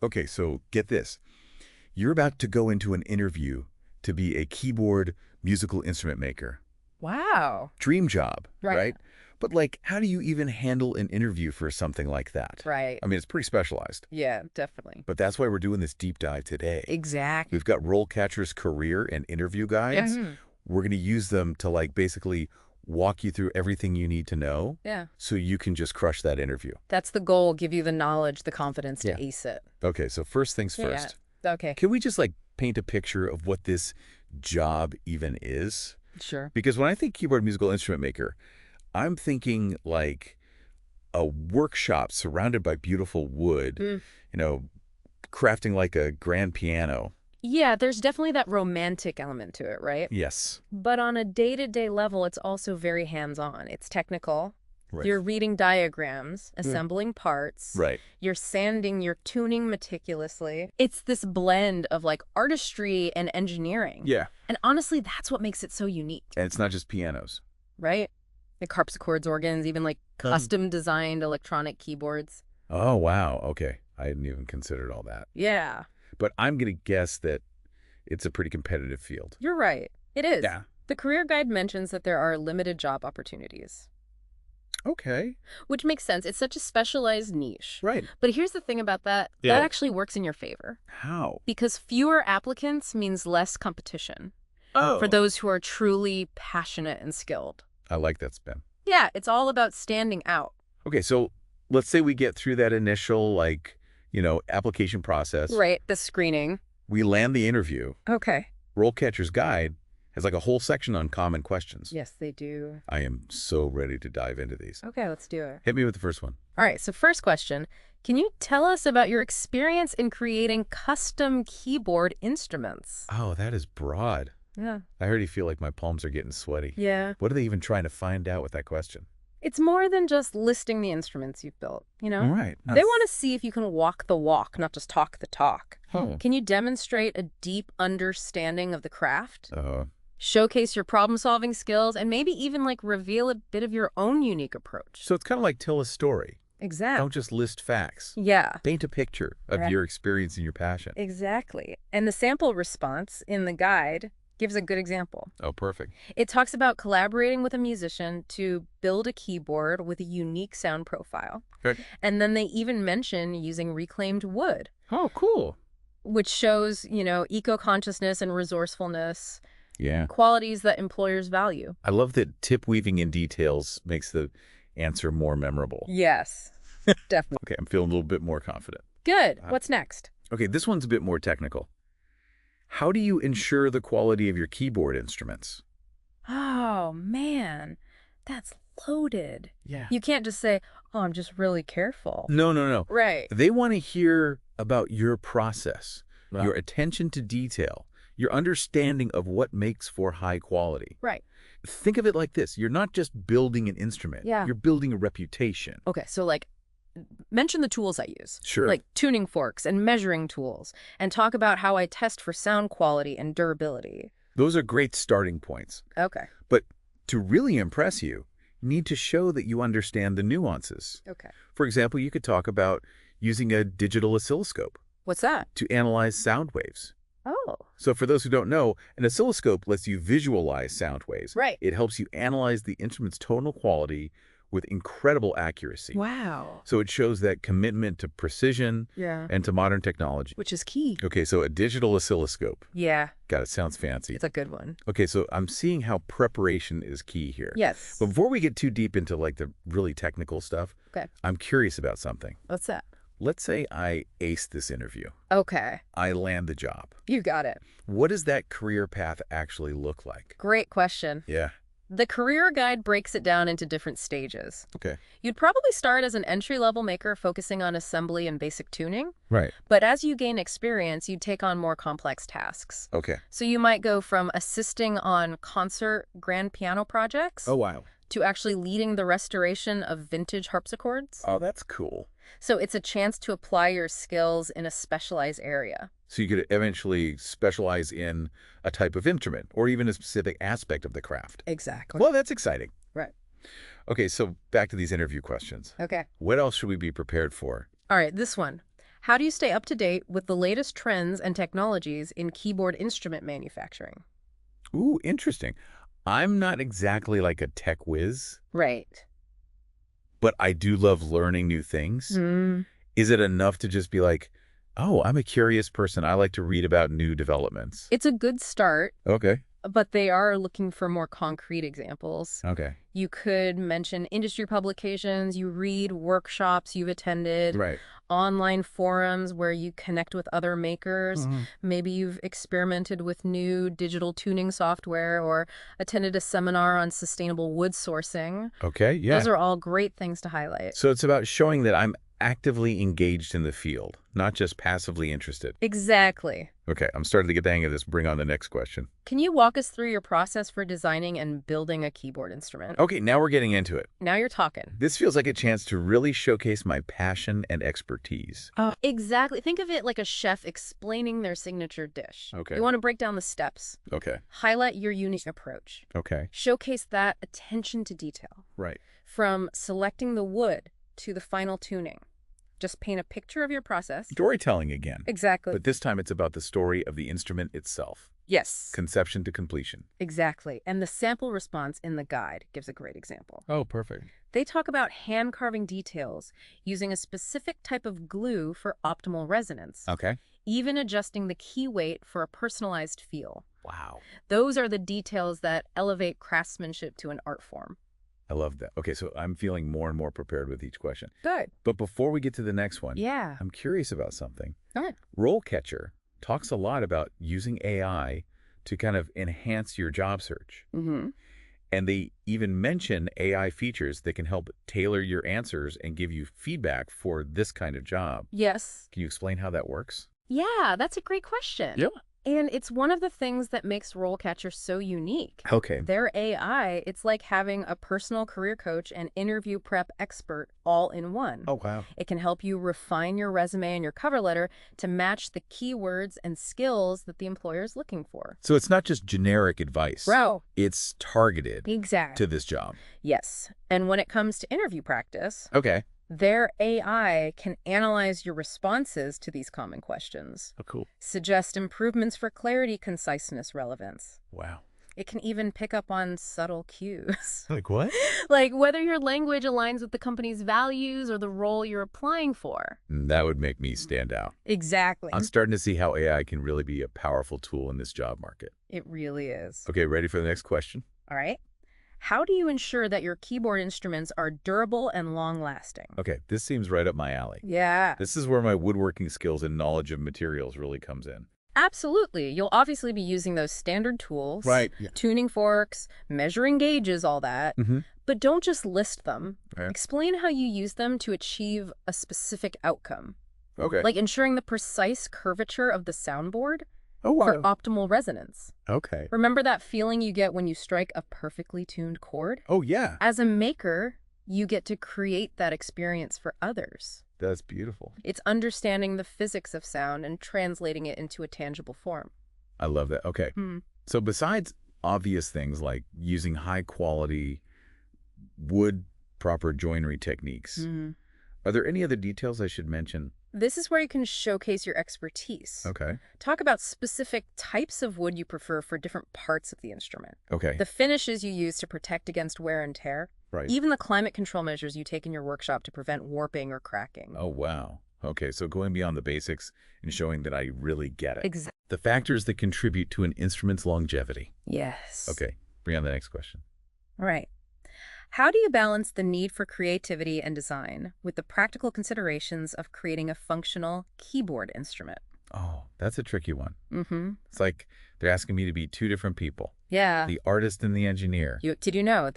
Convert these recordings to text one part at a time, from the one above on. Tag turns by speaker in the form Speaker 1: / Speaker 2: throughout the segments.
Speaker 1: Okay, so get this. You're about to go into an interview to be a keyboard musical instrument maker.
Speaker 2: Wow.
Speaker 1: Dream job,
Speaker 2: Right.
Speaker 1: right? But like, how do you even handle an interview for something like that?
Speaker 2: Right.
Speaker 1: I mean, it's pretty specialized.
Speaker 2: Yeah, definitely.
Speaker 1: But that's why we're doing this deep dive today.
Speaker 2: Exactly.
Speaker 1: We've got RoleCatcher's career and interview guides.
Speaker 2: Mhm.
Speaker 1: We're going to use them to like basically walk you through everything you need to know
Speaker 2: Yeah.
Speaker 1: so you can just crush that interview.
Speaker 2: That's the goal. Give you the knowledge, the confidence to
Speaker 1: Yeah.
Speaker 2: ace it.
Speaker 1: Okay, so first things
Speaker 2: Yeah,
Speaker 1: first.
Speaker 2: Okay.
Speaker 1: Can we just like paint a picture of what this job even is?
Speaker 2: Sure.
Speaker 1: Because when I think keyboard musical instrument maker, I'm thinking like a workshop surrounded by beautiful wood,
Speaker 2: Mm.
Speaker 1: crafting like a grand piano.
Speaker 2: Yeah, there's definitely that romantic element to it, right?
Speaker 1: Yes.
Speaker 2: But on a day-to-day level, it's also very hands-on. It's technical.
Speaker 1: Right.
Speaker 2: You're reading diagrams, assembling parts.
Speaker 1: Right.
Speaker 2: You're sanding, you're tuning meticulously. It's this blend of like artistry and engineering.
Speaker 1: Yeah.
Speaker 2: And honestly, that's what makes it so unique,
Speaker 1: And it's not just pianos.
Speaker 2: right? Like harpsichords, organs, even like custom designed electronic keyboards.
Speaker 1: Oh, wow. Okay. I hadn't even considered all that.
Speaker 2: Yeah,
Speaker 1: But I'm going to guess that it's a pretty competitive field.
Speaker 2: you're right. It is.
Speaker 1: Yeah.
Speaker 2: The career guide mentions that there are limited job opportunities,
Speaker 1: Okay.
Speaker 2: which makes sense. It's such a specialized niche.
Speaker 1: Right.
Speaker 2: But here's the thing about that.
Speaker 1: Yeah.
Speaker 2: That actually works in your favor.
Speaker 1: How?
Speaker 2: Because fewer applicants means less competition
Speaker 1: Oh.
Speaker 2: for those who are truly passionate and skilled.
Speaker 1: I like that spin.
Speaker 2: Yeah, it's all about standing out.
Speaker 1: Okay, so let's say we get through that initial, application process.
Speaker 2: Right, the screening.
Speaker 1: We land the interview.
Speaker 2: Okay.
Speaker 1: RoleCatcher's guide has like a whole section on common questions.
Speaker 2: Yes, they do.
Speaker 1: I am so ready to dive into these.
Speaker 2: Okay, let's do it.
Speaker 1: Hit me with the first one.
Speaker 2: All right, so first question. Can you tell us about your experience in creating custom keyboard instruments?
Speaker 1: Oh, that is broad.
Speaker 2: Yeah.
Speaker 1: I already feel like my palms are getting sweaty.
Speaker 2: Yeah.
Speaker 1: What are they even trying to find out with that question?
Speaker 2: It's more than just listing the instruments you've built, you know?
Speaker 1: All right.
Speaker 2: They want to see if you can walk the walk, not just talk the talk.
Speaker 1: Oh.
Speaker 2: Can you demonstrate a deep understanding of the craft?
Speaker 1: Uh,
Speaker 2: Showcase your problem-solving skills, and maybe even like reveal a bit of your own unique approach.
Speaker 1: so it's kind of like tell a story.
Speaker 2: Exactly.
Speaker 1: Don't just list facts.
Speaker 2: Yeah,
Speaker 1: Paint a picture of
Speaker 2: Right.
Speaker 1: your experience and your passion.
Speaker 2: exactly. And the sample response in the guide gives a good example.
Speaker 1: Oh, perfect.
Speaker 2: It talks about collaborating with a musician to build a keyboard with a unique sound profile.
Speaker 1: Good.
Speaker 2: And then they even mention using reclaimed wood,
Speaker 1: Oh, cool.
Speaker 2: which shows, eco-consciousness and resourcefulness,
Speaker 1: Yeah.
Speaker 2: qualities that employers value.
Speaker 1: I love that tip weaving in details makes the answer more memorable.
Speaker 2: Yes, definitely.
Speaker 1: Okay, I'm feeling a little bit more confident.
Speaker 2: Good. What's next?
Speaker 1: Okay, this one's a bit more technical. How do you ensure the quality of your keyboard instruments?
Speaker 2: Oh, man, that's loaded.
Speaker 1: Yeah.
Speaker 2: You can't just say, oh, I'm just really careful.
Speaker 1: No.
Speaker 2: Right.
Speaker 1: They want to hear about your process,
Speaker 2: Wow.
Speaker 1: your attention to detail, your understanding of what makes for high quality.
Speaker 2: Right.
Speaker 1: Think of it like this. You're not just building an instrument.
Speaker 2: Yeah.
Speaker 1: You're building a reputation.
Speaker 2: Okay, so mention the tools I use.
Speaker 1: Sure.
Speaker 2: Like tuning forks and measuring tools, and talk about how I test for sound quality and durability.
Speaker 1: Those are great starting points.
Speaker 2: Okay.
Speaker 1: But to really impress you, you need to show that you understand the nuances.
Speaker 2: Okay.
Speaker 1: For example, you could talk about using a digital oscilloscope
Speaker 2: What's that?
Speaker 1: to analyze sound waves.
Speaker 2: Oh.
Speaker 1: So for those who don't know, an oscilloscope lets you visualize sound waves.
Speaker 2: Right.
Speaker 1: It helps you analyze the instrument's tonal quality with incredible accuracy.
Speaker 2: Wow.
Speaker 1: So it shows that commitment to precision
Speaker 2: Yeah.
Speaker 1: and to modern technology.
Speaker 2: Which is key.
Speaker 1: Okay, so a digital oscilloscope.
Speaker 2: Yeah,
Speaker 1: God, it sounds fancy.
Speaker 2: it's a good one.
Speaker 1: Okay, so I'm seeing how preparation is key here.
Speaker 2: Yes.
Speaker 1: But before we get too deep into like the really technical stuff,
Speaker 2: Okay.
Speaker 1: I'm curious about something.
Speaker 2: What's that?
Speaker 1: Let's say I ace this interview.
Speaker 2: Okay.
Speaker 1: I land the job.
Speaker 2: You got it.
Speaker 1: What does that career path actually look like?
Speaker 2: Great question.
Speaker 1: Yeah.
Speaker 2: The career guide breaks it down into different stages.
Speaker 1: Okay.
Speaker 2: You'd probably start as an entry-level maker focusing on assembly and basic tuning,
Speaker 1: Right.
Speaker 2: but as you gain experience, you'd take on more complex tasks.
Speaker 1: Okay.
Speaker 2: So you might go from assisting on concert grand piano projects
Speaker 1: Oh, wow.
Speaker 2: to actually leading the restoration of vintage harpsichords.
Speaker 1: Oh, that's cool.
Speaker 2: So it's a chance to apply your skills in a specialized area.
Speaker 1: So you could eventually specialize in a type of instrument or even a specific aspect of the craft.
Speaker 2: Exactly.
Speaker 1: Well, that's exciting.
Speaker 2: Right.
Speaker 1: Okay, so back to these interview questions.
Speaker 2: Okay.
Speaker 1: What else should we be prepared for?
Speaker 2: All right, this one. How do you stay up to date with the latest trends and technologies in keyboard instrument manufacturing?
Speaker 1: Ooh, interesting. I'm not exactly like a tech whiz,
Speaker 2: Right.
Speaker 1: but I do love learning new things.
Speaker 2: Hmm.
Speaker 1: Is it enough to just be like, oh, I'm a curious person. I like to read about new developments?
Speaker 2: It's a good start,
Speaker 1: Okay.
Speaker 2: but they are looking for more concrete examples.
Speaker 1: Okay.
Speaker 2: You could mention industry publications you read, workshops you've attended,
Speaker 1: Right.
Speaker 2: online forums where you connect with other makers.
Speaker 1: Mhm.
Speaker 2: Maybe you've experimented with new digital tuning software or attended a seminar on sustainable wood sourcing.
Speaker 1: Okay. Yeah.
Speaker 2: Those are all great things to highlight.
Speaker 1: So it's about showing that I'm actively engaged in the field, not just passively interested.
Speaker 2: Exactly.
Speaker 1: Okay. I'm starting to get the hang of this. Bring on the next question.
Speaker 2: Can you walk us through your process for designing and building a keyboard instrument?
Speaker 1: Okay. Now we're getting into it.
Speaker 2: Now you're talking.
Speaker 1: This feels like a chance to really showcase my passion and expertise.
Speaker 2: Exactly. Think of it like a chef explaining their signature dish.
Speaker 1: Okay.
Speaker 2: You want to break down the steps,
Speaker 1: Okay.
Speaker 2: highlight your unique approach,
Speaker 1: Okay.
Speaker 2: showcase that attention to detail,
Speaker 1: Right.
Speaker 2: from selecting the wood to the final tuning. Just paint a picture of your process.
Speaker 1: Storytelling again.
Speaker 2: Exactly.
Speaker 1: But this time it's about the story of the instrument itself,
Speaker 2: Yes,
Speaker 1: conception to completion.
Speaker 2: exactly. And the sample response in the guide gives a great example.
Speaker 1: Oh, perfect.
Speaker 2: They talk about hand carving details, using a specific type of glue for optimal resonance,
Speaker 1: Okay.
Speaker 2: even adjusting the key weight for a personalized feel.
Speaker 1: Wow.
Speaker 2: Those are the details that elevate craftsmanship to an art form.
Speaker 1: I love that. Okay, so I'm feeling more and more prepared with each question.
Speaker 2: Good.
Speaker 1: But before we get to the next one,
Speaker 2: Yeah.
Speaker 1: I'm curious about something.
Speaker 2: All right.
Speaker 1: RoleCatcher talks a lot about using AI to kind of enhance your job search.
Speaker 2: Mm-hmm.
Speaker 1: And they even mention AI features that can help tailor your answers and give you feedback for this kind of job.
Speaker 2: Yes.
Speaker 1: Can you explain how that works?
Speaker 2: Yeah, that's a great question.
Speaker 1: Yeah.
Speaker 2: And it's one of the things that makes RoleCatcher so unique.
Speaker 1: Okay.
Speaker 2: Their AI, it's like having a personal career coach and interview prep expert all in one.
Speaker 1: Oh, wow.
Speaker 2: It can help you refine your resume and your cover letter to match the keywords and skills that the employer is looking for.
Speaker 1: So it's not just generic advice.
Speaker 2: Bro.
Speaker 1: It's targeted
Speaker 2: Exactly.
Speaker 1: to this job.
Speaker 2: Yes. And when it comes to interview practice,
Speaker 1: Okay.
Speaker 2: their AI can analyze your responses to these common questions,
Speaker 1: Oh, cool.
Speaker 2: suggest improvements for clarity, conciseness, relevance.
Speaker 1: Wow.
Speaker 2: It can even pick up on subtle cues,
Speaker 1: Like what?
Speaker 2: like whether your language aligns with the company's values or the role you're applying for.
Speaker 1: That would make me stand out.
Speaker 2: Exactly.
Speaker 1: I'm starting to see how AI can really be a powerful tool in this job market.
Speaker 2: It really is.
Speaker 1: Okay, ready for the next question?
Speaker 2: All right. How do you ensure that your keyboard instruments are durable and long-lasting?
Speaker 1: Okay, this seems right up my alley.
Speaker 2: Yeah.
Speaker 1: This is where my woodworking skills and knowledge of materials really comes in.
Speaker 2: Absolutely. You'll obviously be using those standard tools.
Speaker 1: Right. Yeah.
Speaker 2: Tuning forks, measuring gauges, all that.
Speaker 1: Mm-hmm.
Speaker 2: But don't just list them.
Speaker 1: Okay.
Speaker 2: Explain how you use them to achieve a specific outcome.
Speaker 1: Okay.
Speaker 2: Like ensuring the precise curvature of the soundboard
Speaker 1: oh,
Speaker 2: for optimal resonance.
Speaker 1: Okay.
Speaker 2: Remember that feeling you get when you strike a perfectly tuned chord?
Speaker 1: Oh, yeah.
Speaker 2: As a maker, you get to create that experience for others.
Speaker 1: That's beautiful.
Speaker 2: It's understanding the physics of sound and translating it into a tangible form.
Speaker 1: I love that. Okay.
Speaker 2: Hmm.
Speaker 1: So besides obvious things like using high quality wood proper joinery techniques,
Speaker 2: Mhm.
Speaker 1: are there any other details I should mention?
Speaker 2: This is where you can showcase your expertise.
Speaker 1: Okay.
Speaker 2: Talk about specific types of wood you prefer for different parts of the instrument.
Speaker 1: Okay.
Speaker 2: The finishes you use to protect against wear and tear.
Speaker 1: Right.
Speaker 2: Even the climate control measures you take in your workshop to prevent warping or cracking.
Speaker 1: Oh, wow. Okay, so going beyond the basics and showing that I really get it.
Speaker 2: Exactly.
Speaker 1: The factors that contribute to an instrument's longevity.
Speaker 2: Yes.
Speaker 1: Okay, bring on the next question.
Speaker 2: All right. How do you balance the need for creativity and design with the practical considerations of creating a functional keyboard instrument?
Speaker 1: Oh, that's a tricky one.
Speaker 2: Mm-hmm.
Speaker 1: It's like they're asking me to be two different people,
Speaker 2: Yeah.
Speaker 1: the artist and the engineer.
Speaker 2: Did you know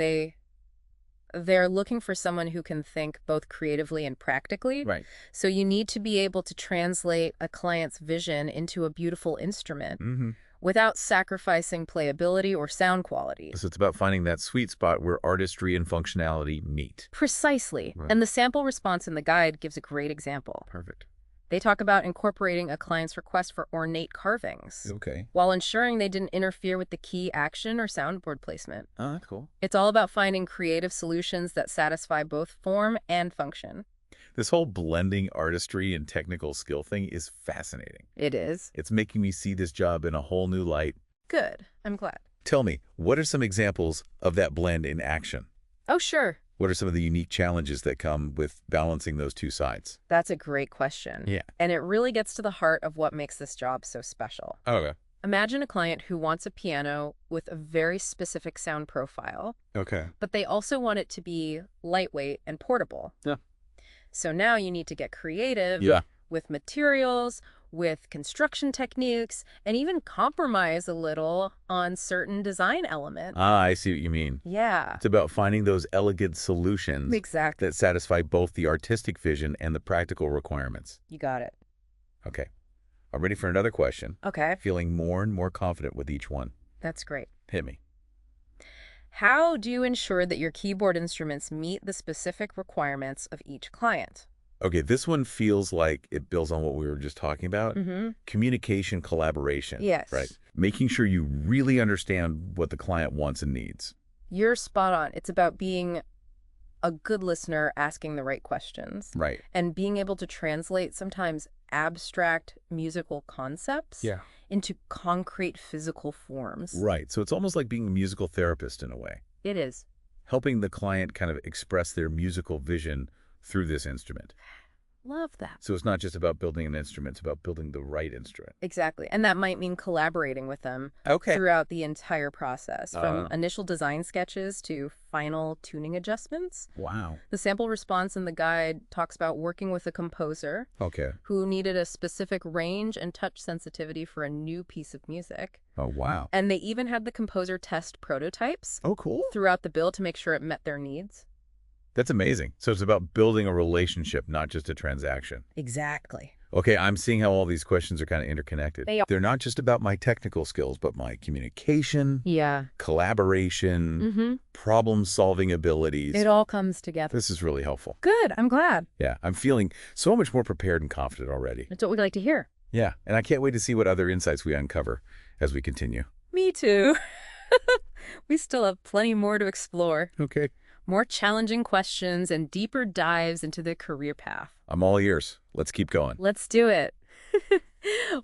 Speaker 2: they're looking for someone who can think both creatively and practically?
Speaker 1: Right.
Speaker 2: So you need to be able to translate a client's vision into a beautiful instrument
Speaker 1: Mm-hmm.
Speaker 2: without sacrificing playability or sound quality.
Speaker 1: So it's about finding that sweet spot where artistry and functionality meet.
Speaker 2: Precisely.
Speaker 1: Right.
Speaker 2: And the sample response in the guide gives a great example.
Speaker 1: Perfect.
Speaker 2: They talk about incorporating a client's request for ornate carvings
Speaker 1: Okay.
Speaker 2: while ensuring they didn't interfere with the key action or soundboard placement.
Speaker 1: Oh, that's cool.
Speaker 2: It's all about finding creative solutions that satisfy both form and function.
Speaker 1: This whole blending artistry and technical skill thing is fascinating.
Speaker 2: It is.
Speaker 1: It's making me see this job in a whole new light.
Speaker 2: Good. I'm glad.
Speaker 1: Tell me, what are some examples of that blend in action?
Speaker 2: Oh, sure.
Speaker 1: What are some of the unique challenges that come with balancing those two sides?
Speaker 2: That's a great question.
Speaker 1: Yeah.
Speaker 2: And it really gets to the heart of what makes this job so special.
Speaker 1: Okay.
Speaker 2: Imagine a client who wants a piano with a very specific sound profile,
Speaker 1: Okay.
Speaker 2: but they also want it to be lightweight and portable.
Speaker 1: Yeah.
Speaker 2: So now you need to get creative
Speaker 1: Yeah.
Speaker 2: with materials, with construction techniques, and even compromise a little on certain design elements.
Speaker 1: Ah, I see what you mean.
Speaker 2: Yeah,
Speaker 1: It's about finding those elegant solutions
Speaker 2: exactly.
Speaker 1: that satisfy both the artistic vision and the practical requirements.
Speaker 2: You got it.
Speaker 1: Okay. I'm ready for another question.
Speaker 2: Okay,
Speaker 1: Feeling more and more confident with each one.
Speaker 2: that's great.
Speaker 1: Hit me.
Speaker 2: How do you ensure that your keyboard instruments meet the specific requirements of each client?
Speaker 1: Okay, this one feels like it builds on what we were just talking about.
Speaker 2: Mm-hmm.
Speaker 1: Communication, collaboration.
Speaker 2: Yes.
Speaker 1: Right. Making sure you really understand what the client wants and needs.
Speaker 2: You're spot on. It's about being a good listener, asking the right questions,
Speaker 1: Right.
Speaker 2: and being able to translate sometimes abstract musical concepts into concrete physical forms.
Speaker 1: Right. So it's almost like being a musical therapist in a way,
Speaker 2: It is.
Speaker 1: helping the client kind of express their musical vision through this instrument.
Speaker 2: Love that.
Speaker 1: So it's not just about building an instrument, it's about building the right instrument.
Speaker 2: Exactly. And that might mean collaborating with them
Speaker 1: Okay.
Speaker 2: throughout the entire process, from
Speaker 1: Uh.
Speaker 2: initial design sketches to final tuning adjustments.
Speaker 1: Wow.
Speaker 2: The sample response in the guide talks about working with a composer
Speaker 1: Okay.
Speaker 2: who needed a specific range and touch sensitivity for a new piece of music.
Speaker 1: Oh, wow.
Speaker 2: And they even had the composer test prototypes
Speaker 1: Oh, cool.
Speaker 2: throughout the build to make sure it met their needs.
Speaker 1: That's amazing. So it's about building a relationship, not just a transaction.
Speaker 2: Exactly.
Speaker 1: Okay, I'm seeing how all these questions are kind of interconnected.
Speaker 2: They are.
Speaker 1: They're not just about my technical skills, but my communication,
Speaker 2: Yeah.
Speaker 1: collaboration,
Speaker 2: Mm-hmm.
Speaker 1: problem-solving abilities.
Speaker 2: It all comes together.
Speaker 1: This is really helpful.
Speaker 2: Good. I'm glad.
Speaker 1: Yeah, I'm feeling so much more prepared and confident already.
Speaker 2: That's what we like to hear.
Speaker 1: Yeah, and I can't wait to see what other insights we uncover as we continue.
Speaker 2: Me too. We still have plenty more to explore.
Speaker 1: Okay.
Speaker 2: More challenging questions and deeper dives into the career path.
Speaker 1: I'm all ears. Let's keep going.
Speaker 2: Let's do it.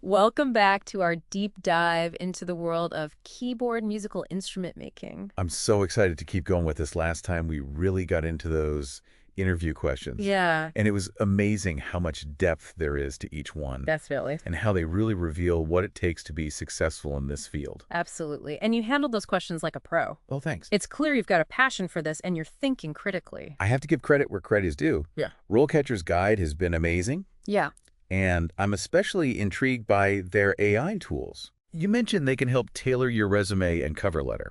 Speaker 2: Welcome back to our deep dive into the world of keyboard musical instrument making.
Speaker 1: I'm so excited to keep going with this. Last time we really got into those interview questions.
Speaker 2: Yeah,
Speaker 1: And it was amazing how much depth there is to each one.
Speaker 2: definitely.
Speaker 1: And how they really reveal what it takes to be successful in this field.
Speaker 2: Absolutely. And you handled those questions like a pro.
Speaker 1: Oh, thanks.
Speaker 2: It's clear you've got a passion for this and you're thinking critically.
Speaker 1: I have to give credit where credit is due.
Speaker 2: Yeah.
Speaker 1: RoleCatcher's guide has been amazing,
Speaker 2: Yeah.
Speaker 1: and I'm especially intrigued by their AI tools. You mentioned they can help tailor your resume and cover letter,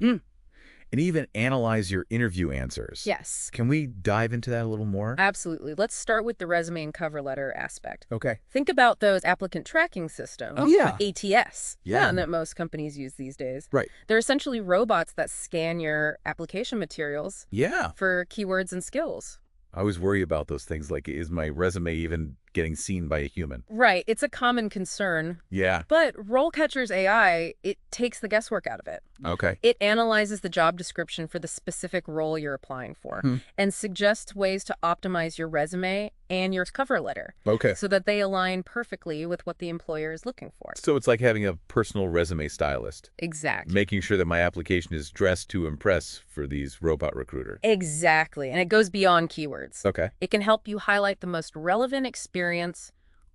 Speaker 1: and even analyze your interview answers.
Speaker 2: Yes.
Speaker 1: Can we dive into that a little more?
Speaker 2: Absolutely. Let's start with the resume and cover letter aspect.
Speaker 1: Okay.
Speaker 2: Think about those applicant tracking systems.
Speaker 1: Oh, yeah.
Speaker 2: ATS.
Speaker 1: Yeah.
Speaker 2: That most companies use these days.
Speaker 1: Right.
Speaker 2: They're essentially robots that scan your application materials
Speaker 1: Yeah.
Speaker 2: for keywords and skills.
Speaker 1: I always worry about those things, like, is my resume even getting seen by a human?
Speaker 2: Right. It's a common concern.
Speaker 1: Yeah.
Speaker 2: But RoleCatcher's AI, it takes the guesswork out of it.
Speaker 1: Okay.
Speaker 2: It analyzes the job description for the specific role you're applying for and suggests ways to optimize your resume and your cover letter
Speaker 1: Okay.
Speaker 2: so that they align perfectly with what the employer is looking for.
Speaker 1: So it's like having a personal resume stylist,
Speaker 2: Exactly.
Speaker 1: making sure that my application is dressed to impress for these robot recruiters.
Speaker 2: Exactly. And it goes beyond keywords.
Speaker 1: Okay.
Speaker 2: It can help you highlight the most relevant experience,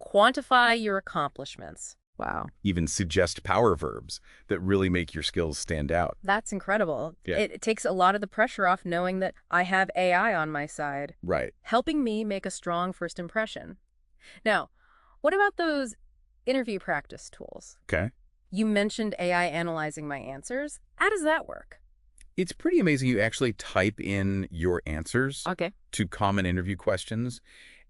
Speaker 2: quantify your accomplishments. Wow.
Speaker 1: Even suggest power verbs that really make your skills stand out.
Speaker 2: That's incredible.
Speaker 1: Yeah.
Speaker 2: It takes a lot of the pressure off knowing that I have AI on my side,
Speaker 1: Right.
Speaker 2: helping me make a strong first impression. Now, what about those interview practice tools?
Speaker 1: Okay.
Speaker 2: You mentioned AI analyzing my answers. How does that work?
Speaker 1: It's pretty amazing. You actually type in your answers
Speaker 2: Okay.
Speaker 1: to common interview questions,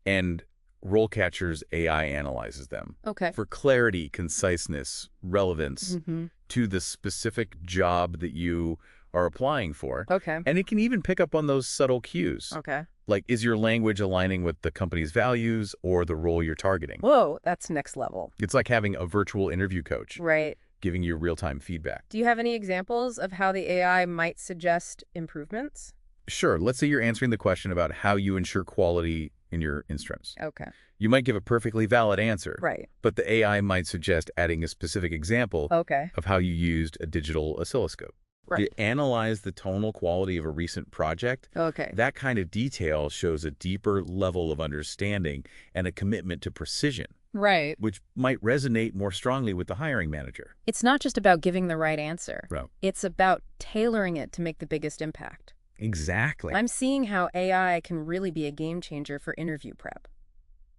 Speaker 1: and RoleCatcher's AI analyzes them
Speaker 2: Okay.
Speaker 1: for clarity, conciseness, relevance
Speaker 2: Mm-hmm.
Speaker 1: to the specific job that you are applying for.
Speaker 2: Okay.
Speaker 1: And it can even pick up on those subtle cues.
Speaker 2: Okay.
Speaker 1: Like, is your language aligning with the company's values or the role you're targeting?
Speaker 2: Whoa, that's next level.
Speaker 1: It's like having a virtual interview coach
Speaker 2: Right.
Speaker 1: giving you real-time feedback.
Speaker 2: Do you have any examples of how the AI might suggest improvements?
Speaker 1: Sure, let's say you're answering the question about how you ensure quality in your instruments.
Speaker 2: Okay.
Speaker 1: You might give a perfectly valid answer,
Speaker 2: Right.
Speaker 1: but the AI might suggest adding a specific example
Speaker 2: Okay.
Speaker 1: of how you used a digital oscilloscope.
Speaker 2: Right.
Speaker 1: To analyze the tonal quality of a recent project,
Speaker 2: Okay.
Speaker 1: that kind of detail shows a deeper level of understanding and a commitment to precision,
Speaker 2: Right.
Speaker 1: which might resonate more strongly with the hiring manager.
Speaker 2: It's not just about giving the right answer.
Speaker 1: Right.
Speaker 2: It's about tailoring it to make the biggest impact.
Speaker 1: Exactly.
Speaker 2: I'm seeing how AI can really be a game changer for interview prep.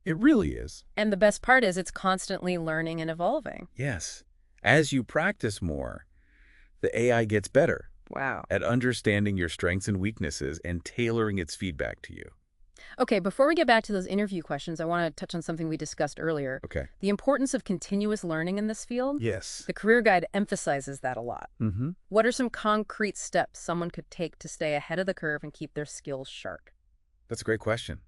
Speaker 1: It really is.
Speaker 2: And the best part is it's constantly learning and evolving.
Speaker 1: Yes. As you practice more, the AI gets better
Speaker 2: Wow.
Speaker 1: at understanding your strengths and weaknesses and tailoring its feedback to you.
Speaker 2: Okay, before we get back to those interview questions, I want to touch on something we discussed earlier.
Speaker 1: Okay.
Speaker 2: The importance of continuous learning in this field.
Speaker 1: Yes.
Speaker 2: The career guide emphasizes that a lot.
Speaker 1: Mm-hmm.
Speaker 2: What are some concrete steps someone could take to stay ahead of the curve and keep their skills sharp?
Speaker 1: That's a great question.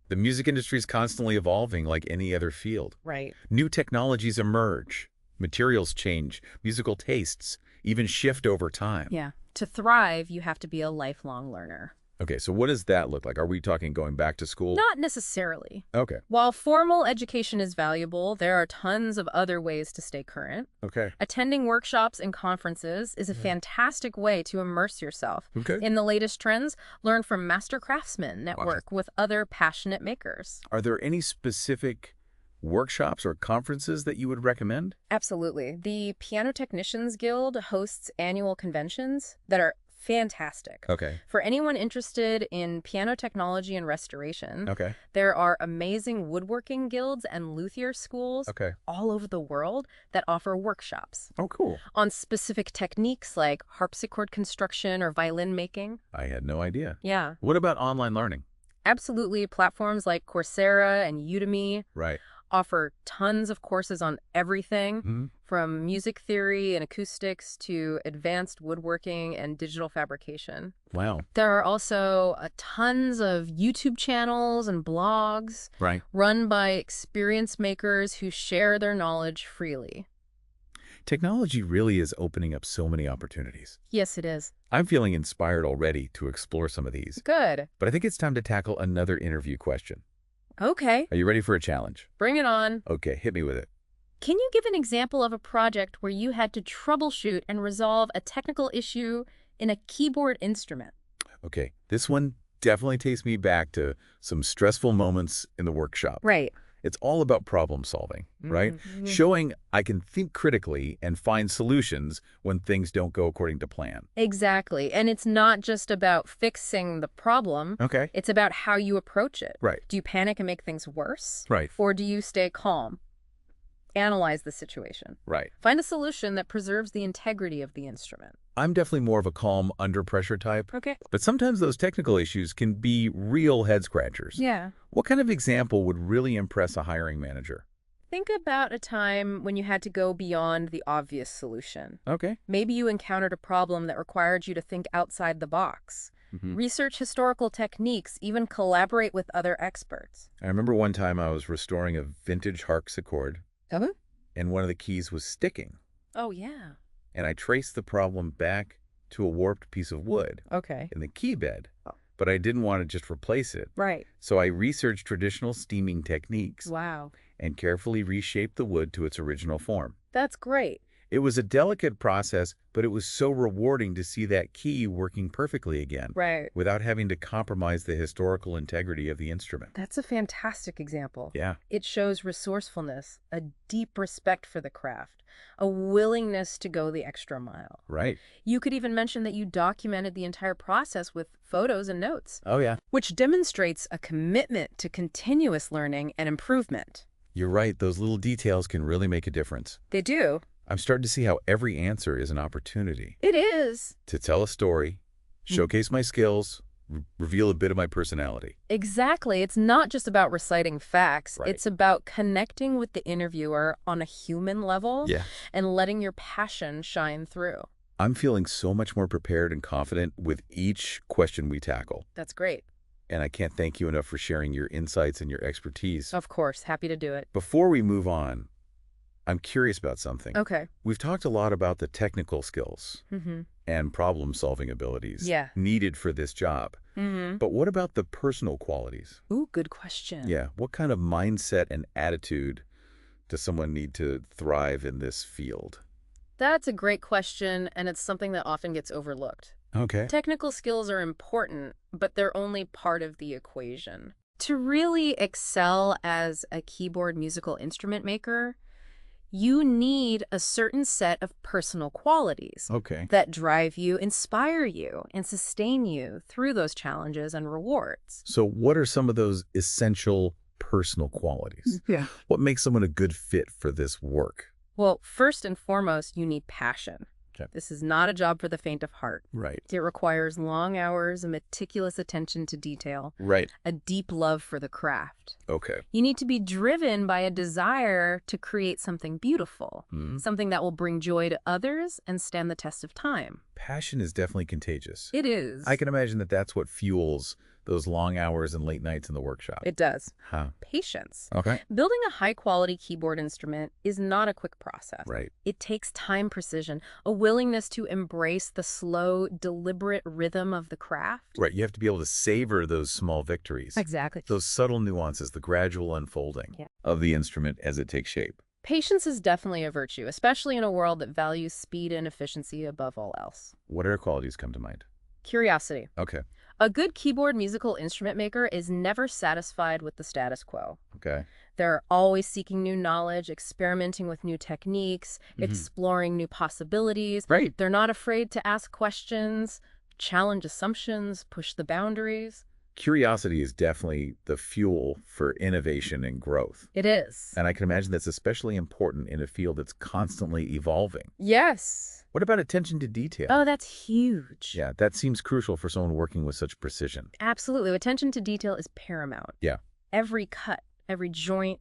Speaker 1: The music industry is constantly evolving like any other field.
Speaker 2: Right.
Speaker 1: New technologies emerge, materials change, musical tastes even shift over time.
Speaker 2: Yeah. To thrive, you have to be a lifelong learner.
Speaker 1: Okay, so what does that look like? Are we talking going back to school?
Speaker 2: Not necessarily.
Speaker 1: Okay.
Speaker 2: While formal education is valuable, there are tons of other ways to stay current.
Speaker 1: Okay.
Speaker 2: Attending workshops and conferences is a fantastic way to immerse yourself
Speaker 1: Okay.
Speaker 2: in the latest trends. Learn from master craftsmen, network with other passionate makers.
Speaker 1: Are there any specific workshops or conferences that you would recommend?
Speaker 2: Absolutely. The Piano Technicians Guild hosts annual conventions that are fantastic.
Speaker 1: Okay.
Speaker 2: For anyone interested in piano technology and restoration,
Speaker 1: Okay.
Speaker 2: there are amazing woodworking guilds and luthier schools
Speaker 1: Okay.
Speaker 2: all over the world that offer workshops
Speaker 1: Oh, cool.
Speaker 2: on specific techniques like harpsichord construction or violin making.
Speaker 1: I had no idea.
Speaker 2: Yeah,
Speaker 1: What about online learning?
Speaker 2: absolutely. Platforms like Coursera and Udemy
Speaker 1: Right.
Speaker 2: offer tons of courses on everything
Speaker 1: Mm-hmm.
Speaker 2: from music theory and acoustics to advanced woodworking and digital fabrication.
Speaker 1: Wow.
Speaker 2: There are also tons of YouTube channels and blogs
Speaker 1: Right.
Speaker 2: run by experienced makers who share their knowledge freely.
Speaker 1: Technology really is opening up so many opportunities.
Speaker 2: Yes, it is.
Speaker 1: I'm feeling inspired already to explore some of these,
Speaker 2: Good.
Speaker 1: but I think it's time to tackle another interview question.
Speaker 2: Okay,
Speaker 1: Are you ready for a challenge?
Speaker 2: bring it on.
Speaker 1: Okay, hit me with it.
Speaker 2: Can you give an example of a project where you had to troubleshoot and resolve a technical issue in a keyboard instrument?
Speaker 1: Okay, this one definitely takes me back to some stressful moments in the workshop.
Speaker 2: Right.
Speaker 1: It's all about problem solving, right?
Speaker 2: Mhm.
Speaker 1: Showing I can think critically and find solutions when things don't go according to plan.
Speaker 2: Exactly. And it's not just about fixing the problem.
Speaker 1: Okay.
Speaker 2: It's about how you approach it.
Speaker 1: Right.
Speaker 2: Do you panic and make things worse?
Speaker 1: Right.
Speaker 2: Or do you stay calm? Analyze the situation.
Speaker 1: Right.
Speaker 2: Find a solution that preserves the integrity of the instrument.
Speaker 1: I'm definitely more of a calm, under pressure type,
Speaker 2: Okay.
Speaker 1: but sometimes those technical issues can be real head scratchers.
Speaker 2: Yeah.
Speaker 1: What kind of example would really impress a hiring manager?
Speaker 2: Think about a time when you had to go beyond the obvious solution.
Speaker 1: Okay.
Speaker 2: Maybe you encountered a problem that required you to think outside the box.
Speaker 1: Mhm.
Speaker 2: Research historical techniques, even collaborate with other experts.
Speaker 1: I remember one time I was restoring a vintage harpsichord, and one of the keys was sticking,
Speaker 2: Oh, yeah.
Speaker 1: and I traced the problem back to a warped piece of wood
Speaker 2: Okay.
Speaker 1: in the key bed,
Speaker 2: Oh.
Speaker 1: but I didn't want to just replace it.
Speaker 2: Right.
Speaker 1: So I researched traditional steaming techniques
Speaker 2: Wow.
Speaker 1: and carefully reshaped the wood to its original form.
Speaker 2: That's great.
Speaker 1: It was a delicate process, but it was so rewarding to see that key working perfectly again,
Speaker 2: Right.
Speaker 1: without having to compromise the historical integrity of the instrument.
Speaker 2: That's a fantastic example.
Speaker 1: Yeah.
Speaker 2: It shows resourcefulness, a deep respect for the craft, a willingness to go the extra mile.
Speaker 1: Right.
Speaker 2: You could even mention that you documented the entire process with photos and notes,
Speaker 1: Oh, yeah.
Speaker 2: which demonstrates a commitment to continuous learning and improvement.
Speaker 1: You're right. Those little details can really make a difference.
Speaker 2: They do.
Speaker 1: I'm starting to see how every answer is an opportunity
Speaker 2: It is.
Speaker 1: to tell a story, showcase my skills, reveal a bit of my personality.
Speaker 2: Exactly. It's not just about reciting facts.
Speaker 1: Right.
Speaker 2: It's about connecting with the interviewer on a human level
Speaker 1: Yeah.
Speaker 2: and letting your passion shine through.
Speaker 1: I'm feeling so much more prepared and confident with each question we tackle.
Speaker 2: That's great.
Speaker 1: And I can't thank you enough for sharing your insights and your expertise.
Speaker 2: Of course. Happy to do it.
Speaker 1: Before we move on, I'm curious about something.
Speaker 2: Okay.
Speaker 1: We've talked a lot about the technical skills
Speaker 2: Mm-hmm.
Speaker 1: and problem-solving abilities
Speaker 2: Yeah.
Speaker 1: needed for this job. But what about the personal qualities?
Speaker 2: Ooh, good question.
Speaker 1: Yeah, what kind of mindset and attitude does someone need to thrive in this field?
Speaker 2: That's a great question, and it's something that often gets overlooked.
Speaker 1: Okay.
Speaker 2: Technical skills are important, but they're only part of the equation. To really excel as a keyboard musical instrument maker, you need a certain set of personal qualities
Speaker 1: Okay.
Speaker 2: that drive you, inspire you, and sustain you through those challenges and rewards.
Speaker 1: So what are some of those essential personal qualities?
Speaker 2: Yeah.
Speaker 1: What makes someone a good fit for this work?
Speaker 2: Well, first and foremost, you need passion.
Speaker 1: Okay.
Speaker 2: This is not a job for the faint of heart.
Speaker 1: Right.
Speaker 2: It requires long hours and meticulous attention to detail,
Speaker 1: Right.
Speaker 2: a deep love for the craft.
Speaker 1: Okay.
Speaker 2: You need to be driven by a desire to create something beautiful, something that will bring joy to others and stand the test of time.
Speaker 1: Passion is definitely contagious.
Speaker 2: It is.
Speaker 1: I can imagine that that's what fuels those long hours and late nights in the workshop.
Speaker 2: It does.
Speaker 1: Huh.
Speaker 2: Patience.
Speaker 1: Okay.
Speaker 2: Building a high-quality keyboard instrument is not a quick process.
Speaker 1: Right.
Speaker 2: It takes time, precision, a willingness to embrace the slow, deliberate rhythm of the craft.
Speaker 1: Right. You have to be able to savor those small victories.
Speaker 2: Exactly.
Speaker 1: Those subtle nuances, the gradual unfolding of the instrument as it takes shape.
Speaker 2: Patience is definitely a virtue, especially in a world that values speed and efficiency above all else.
Speaker 1: What other qualities come to mind?
Speaker 2: Curiosity.
Speaker 1: Okay.
Speaker 2: A good keyboard musical instrument maker is never satisfied with the status quo.
Speaker 1: Okay.
Speaker 2: They're always seeking new knowledge, experimenting with new techniques, exploring new possibilities.
Speaker 1: Right.
Speaker 2: They're not afraid to ask questions, challenge assumptions, push the boundaries.
Speaker 1: Curiosity is definitely the fuel for innovation and growth.
Speaker 2: It is.
Speaker 1: And I can imagine that's especially important in a field that's constantly evolving.
Speaker 2: Yes.
Speaker 1: What about attention to detail?
Speaker 2: Oh, that's huge.
Speaker 1: Yeah, that seems crucial for someone working with such precision.
Speaker 2: Absolutely. Attention to detail is paramount.
Speaker 1: Yeah.
Speaker 2: Every cut, every joint,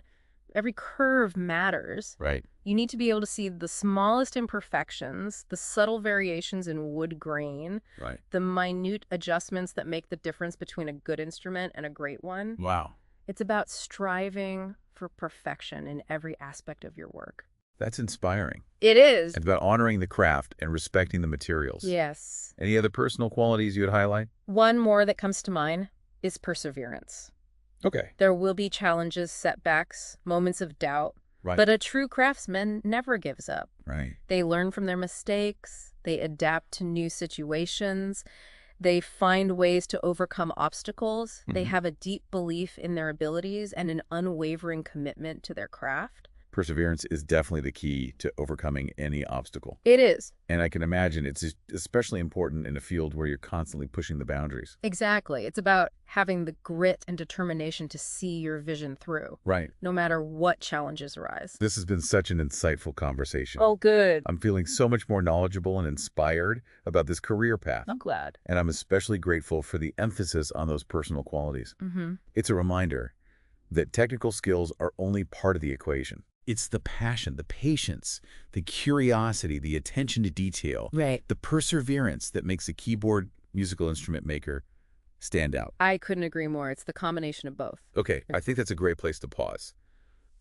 Speaker 2: every curve matters.
Speaker 1: Right.
Speaker 2: You need to be able to see the smallest imperfections, the subtle variations in wood grain,
Speaker 1: Right.
Speaker 2: the minute adjustments that make the difference between a good instrument and a great one.
Speaker 1: Wow.
Speaker 2: It's about striving for perfection in every aspect of your work.
Speaker 1: That's inspiring.
Speaker 2: It is.
Speaker 1: It's about honoring the craft and respecting the materials.
Speaker 2: Yes.
Speaker 1: Any other personal qualities you would highlight?
Speaker 2: One more that comes to mind is perseverance.
Speaker 1: Okay.
Speaker 2: There will be challenges, setbacks, moments of doubt,
Speaker 1: Right.
Speaker 2: but a true craftsman never gives up.
Speaker 1: Right.
Speaker 2: They learn from their mistakes, they adapt to new situations, they find ways to overcome obstacles, they have a deep belief in their abilities and an unwavering commitment to their craft.
Speaker 1: Perseverance is definitely the key to overcoming any obstacle.
Speaker 2: It is.
Speaker 1: And I can imagine it's especially important in a field where you're constantly pushing the boundaries.
Speaker 2: Exactly. It's about having the grit and determination to see your vision through,
Speaker 1: Right.
Speaker 2: no matter what challenges arise.
Speaker 1: This has been such an insightful conversation.
Speaker 2: Oh, good.
Speaker 1: I'm feeling so much more knowledgeable and inspired about this career path.
Speaker 2: I'm glad.
Speaker 1: And I'm especially grateful for the emphasis on those personal qualities. It's a reminder that technical skills are only part of the equation. It's the passion, the patience, the curiosity, the attention to detail,
Speaker 2: Right.
Speaker 1: the perseverance that makes a keyboard musical instrument maker stand out.
Speaker 2: I couldn't agree more. It's the combination of both.
Speaker 1: Okay, I think that's a great place to pause.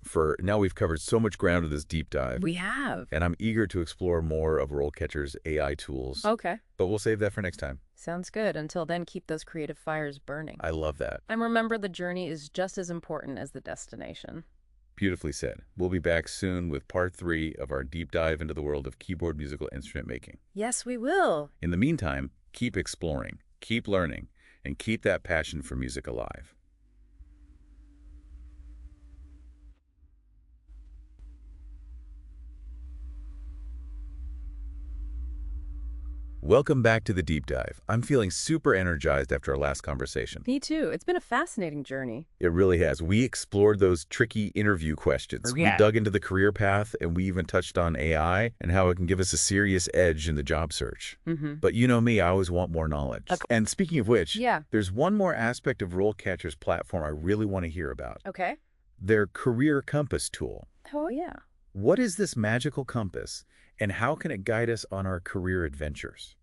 Speaker 1: For now, we've covered so much ground with this deep dive,
Speaker 2: We have.
Speaker 1: and I'm eager to explore more of RoleCatcher's AI tools,
Speaker 2: Okay.
Speaker 1: but we'll save that for next time.
Speaker 2: Sounds good. Until then, keep those creative fires burning.
Speaker 1: I love that.
Speaker 2: And remember, the journey is just as important as the destination.
Speaker 1: Beautifully said. We'll be back soon with part 3 of our deep dive into the world of keyboard musical instrument making.
Speaker 2: Yes, we will.
Speaker 1: In the meantime, keep exploring, keep learning, and keep that passion for music alive. Welcome back to the deep dive. I'm feeling super energized after our last conversation.
Speaker 2: Me too. It's been a fascinating journey.
Speaker 1: It really has. We explored those tricky interview questions.
Speaker 2: Yeah.
Speaker 1: We dug into the career path, and we even touched on AI and how it can give us a serious edge in the job search. But you know me, I always want more knowledge.
Speaker 2: Okay.
Speaker 1: And speaking of which,
Speaker 2: Yeah.
Speaker 1: there's one more aspect of RoleCatcher's platform I really want to hear about.
Speaker 2: Okay.
Speaker 1: Their Career Compass tool.
Speaker 2: Oh, yeah.
Speaker 1: What is this magical compass, and how can it guide us on our career adventures?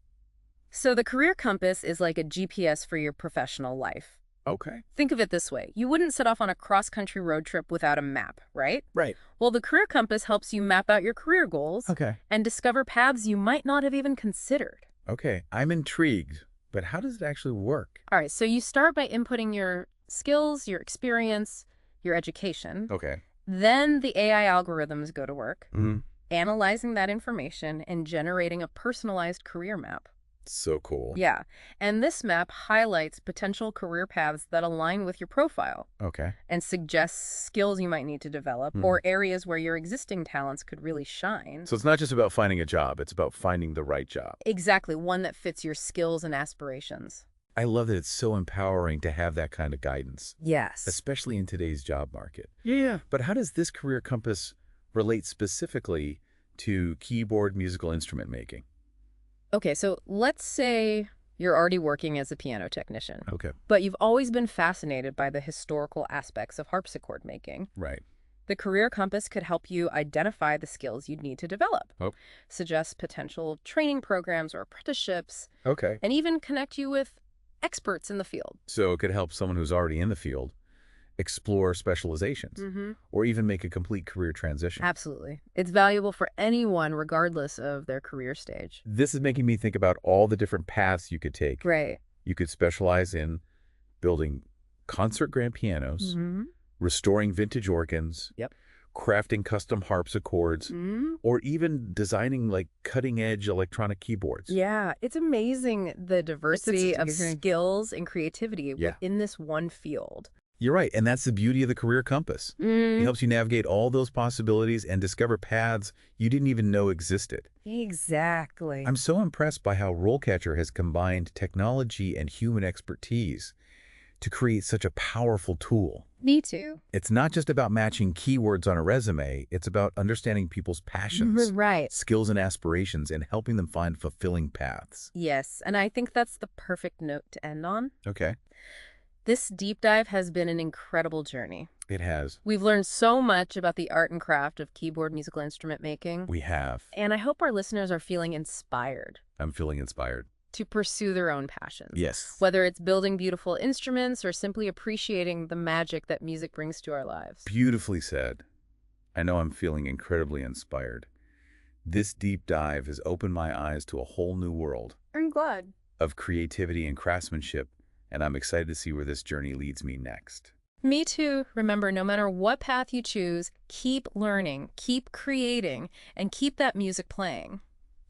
Speaker 2: So the Career Compass is like a GPS for your professional life.
Speaker 1: Okay.
Speaker 2: Think of it this way. You wouldn't set off on a cross-country road trip without a map, right?
Speaker 1: Right.
Speaker 2: Well, the Career Compass helps you map out your career goals
Speaker 1: Okay.
Speaker 2: and discover paths you might not have even considered.
Speaker 1: Okay. I'm intrigued, But how does it actually work?
Speaker 2: All right, so you start by inputting your skills, your experience, your education.
Speaker 1: Okay.
Speaker 2: Then the AI algorithms go to work,
Speaker 1: Mm-hmm.
Speaker 2: analyzing that information and generating a personalized career map.
Speaker 1: So cool.
Speaker 2: Yeah, and this map highlights potential career paths that align with your profile
Speaker 1: Okay.
Speaker 2: and suggests skills you might need to develop or areas where your existing talents could really shine.
Speaker 1: So it's not just about finding a job, it's about finding the right job.
Speaker 2: Exactly, one that fits your skills and aspirations.
Speaker 1: I love that it's so empowering to have that kind of guidance,
Speaker 2: Yes.
Speaker 1: especially in today's job market.
Speaker 2: Yeah.
Speaker 1: But how does this career compass relate specifically to keyboard musical instrument making?
Speaker 2: Okay, so let's say you're already working as a piano technician,
Speaker 1: Okay.
Speaker 2: but you've always been fascinated by the historical aspects of harpsichord making.
Speaker 1: Right.
Speaker 2: The Career Compass could help you identify the skills you'd need to develop,
Speaker 1: Oh.
Speaker 2: suggest potential training programs or apprenticeships,
Speaker 1: Okay.
Speaker 2: and even connect you with experts in the field.
Speaker 1: So it could help someone who's already in the field explore specializations or even make a complete career transition.
Speaker 2: Absolutely. It's valuable for anyone regardless of their career stage.
Speaker 1: This is making me think about all the different paths you could take.
Speaker 2: Right.
Speaker 1: You could specialize in building concert grand pianos, restoring vintage organs,
Speaker 2: Yep.
Speaker 1: crafting custom harpsichords, or even designing like cutting-edge electronic keyboards.
Speaker 2: Yeah, it's amazing the diversity of
Speaker 1: amazing.
Speaker 2: skills and creativity
Speaker 1: Yeah.
Speaker 2: within this one field.
Speaker 1: You're right, and that's the beauty of the career compass. It helps you navigate all those possibilities and discover paths you didn't even know existed.
Speaker 2: Exactly.
Speaker 1: I'm so impressed by how RoleCatcher has combined technology and human expertise to create such a powerful tool.
Speaker 2: Me too.
Speaker 1: It's not just about matching keywords on a resume, it's about understanding people's passions,
Speaker 2: Right.
Speaker 1: skills, and aspirations and helping them find fulfilling paths.
Speaker 2: Yes, and I think that's the perfect note to end on.
Speaker 1: Okay.
Speaker 2: This deep dive has been an incredible journey.
Speaker 1: It has.
Speaker 2: We've learned so much about the art and craft of keyboard musical instrument making,
Speaker 1: We have.
Speaker 2: and I hope our listeners are feeling inspired
Speaker 1: I'm feeling inspired.
Speaker 2: to pursue their own passions.
Speaker 1: Yes.
Speaker 2: Whether it's building beautiful instruments or simply appreciating the magic that music brings to our lives.
Speaker 1: Beautifully said. I know I'm feeling incredibly inspired. This deep dive has opened my eyes to a whole new world
Speaker 2: I'm glad.
Speaker 1: of creativity and craftsmanship, and I'm excited to see where this journey leads me next.
Speaker 2: Me too. Remember, no matter what path you choose, keep learning, keep creating, and keep that music playing.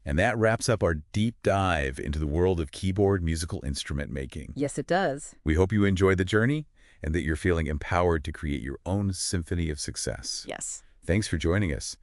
Speaker 1: And that wraps up our deep dive into the world of keyboard musical instrument making.
Speaker 2: Yes, it does.
Speaker 1: We hope you enjoyed the journey and that you're feeling empowered to create your own symphony of success.
Speaker 2: Yes.
Speaker 1: Thanks for joining us.